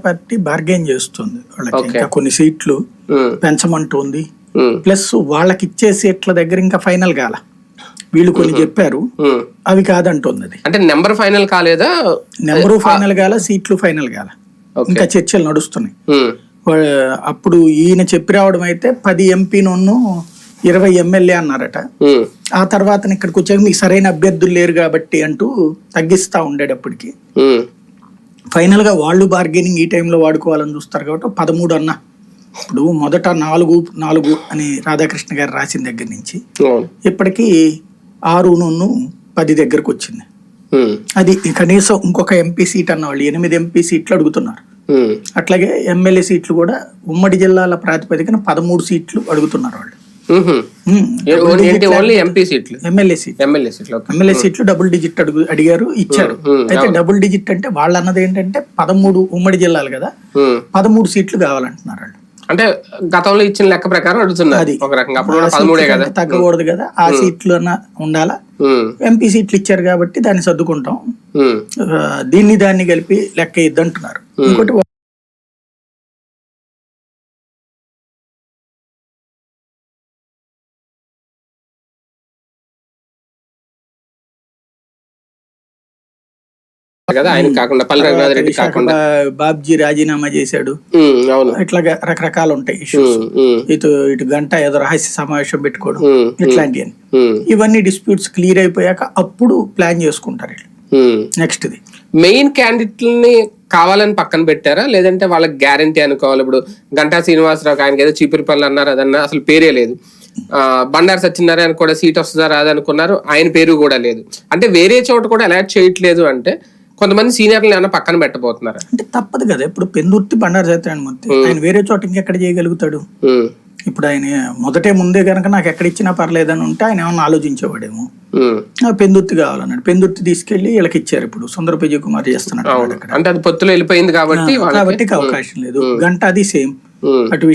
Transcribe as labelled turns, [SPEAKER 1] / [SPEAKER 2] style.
[SPEAKER 1] Party bargain చేస్తుంది వాళ్ళకి, ఇంకా కొన్ని సీట్లు పెంచమంటుంది. ప్లస్ వాళ్ళకి ఇచ్చే సీట్ల దగ్గర ఇంకా ఫైనల్ కాల, వీళ్ళు కొన్ని చెప్పారు అవి కాదంటుంది. అది
[SPEAKER 2] అంటే నెంబర్ ఫైనల్ కాలేదా?
[SPEAKER 1] నెంబరు ఫైనల్ కాల, సీట్లు ఫైనల్ కాల, ఇంకా చర్చలు నడుస్తున్నాయి. అప్పుడు ఈయన చెప్పి రావడం అయితే 10 ఎంపీను 20 ఎమ్మెల్యే అన్నారట. ఆ తర్వాత ఇక్కడికి వచ్చాక మీకు సరైన అభ్యర్థులు లేరు కాబట్టి అంటూ తగ్గిస్తా ఉండేటప్పటికి ఫైనల్ గా వాళ్ళు బార్గెనింగ్ ఈ టైంలో వాడుకోవాలని చూస్తారు కాబట్టి 13 అన్న. ఇప్పుడు మొదట 4 అని రాధాకృష్ణ గారు రాసిన దగ్గర నుంచి ఇప్పటికీ 6-10 దగ్గరకు వచ్చింది. అది కనీసం ఇంకొక ఎంపీ సీట్ అన్న వాళ్ళు 8 ఎంపీ సీట్లు అడుగుతున్నారు. అట్లాగే ఎమ్మెల్యే సీట్లు కూడా ఉమ్మడి జిల్లాల ప్రాతిపదికన 13 సీట్లు అడుగుతున్నారు వాళ్ళు. ఎమ్మెల్యే సీట్లు డబుల్ డిజిట్ అడిగారు, ఇచ్చారు. అయితే డబుల్ డిజిట్ అంటే వాళ్ళు అన్నది ఏంటంటే 13 ఉమ్మడి జిల్లాలు కదా, 13 సీట్లు కావాలంటున్నారు వాళ్ళు.
[SPEAKER 2] అంటే గతంలో ఇచ్చిన లెక్క ప్రకారం అడుగుతున్నారు.
[SPEAKER 1] తగ్గకూడదు కదా, ఆ సీట్లు అన్న ఉండాలా. ఎంపీ సీట్లు ఇచ్చారు కాబట్టి దాన్ని సర్దుకుంటాం, దాన్ని కలిపి లెక్క ఇద్దంటున్నారు. ఇంకోటి
[SPEAKER 2] ఆయన కాకుండా పల్లె కాకుండా
[SPEAKER 1] బాబ్జీ రాజీనామా చేశాడు. ఇట్లా రకరకాలు ఉంటాయి ఇష్యూస్. ఇటు గంట ఏదో రహస్య సమావేశం పెట్టుకోవడం, ఇట్లాంటివి. ఇవన్నీ డిస్ప్యూట్స్ క్లియర్ అయిపోయాక అప్పుడు ప్లాన్ చేసుకుంటారు. నెక్స్ట్ ది
[SPEAKER 2] మెయిన్ క్యాండిడేట్లని కావాలని పక్కన పెట్టారా, లేదంటే వాళ్ళకి గ్యారంటీ అనుకోవాలి? ఇప్పుడు గంటా శ్రీనివాసరావు ఆయనకి ఏదో చీపురిపల్లి అన్నారు, అదన్నా అసలు పేరే లేదు. బండారు సత్యనారాయణ కూడా సీట్ వస్తుందా రాదనుకున్నారు, ఆయన పేరు కూడా లేదు. అంటే వేరే చోట కూడా అలాట్ చేయట్లేదు అంటే కొంతమంది సీనియర్లు ఏమైనా పక్కన పెట్టబోతున్నారు
[SPEAKER 1] అంటే తప్పదు కదా. ఇప్పుడు పెందుర్తి బండారు సత్యనారాయణ ఆయన వేరే చోట ఇంకెక్కడ చేయగలుగుతాడు? ఇప్పుడు ఆయన ముందే కనుక నాకు ఎక్కడ ఇచ్చినా పర్లేదని ఉంటే ఆయన ఏమన్నా ఆలోచించేవాడేమో. పెందుర్తి కావాలన్నాడు, పెందుర్తి తీసుకెళ్లి వీళ్ళకి ఇచ్చారు. ఇప్పుడు సుందర విజయ్ కుమార్ చేస్తున్నాడు.
[SPEAKER 2] అంటే అది పొత్తులో వెళ్ళిపోయింది కాబట్టి
[SPEAKER 1] అవకాశం లేదు. గంట అది సేమ్ అటు విషయం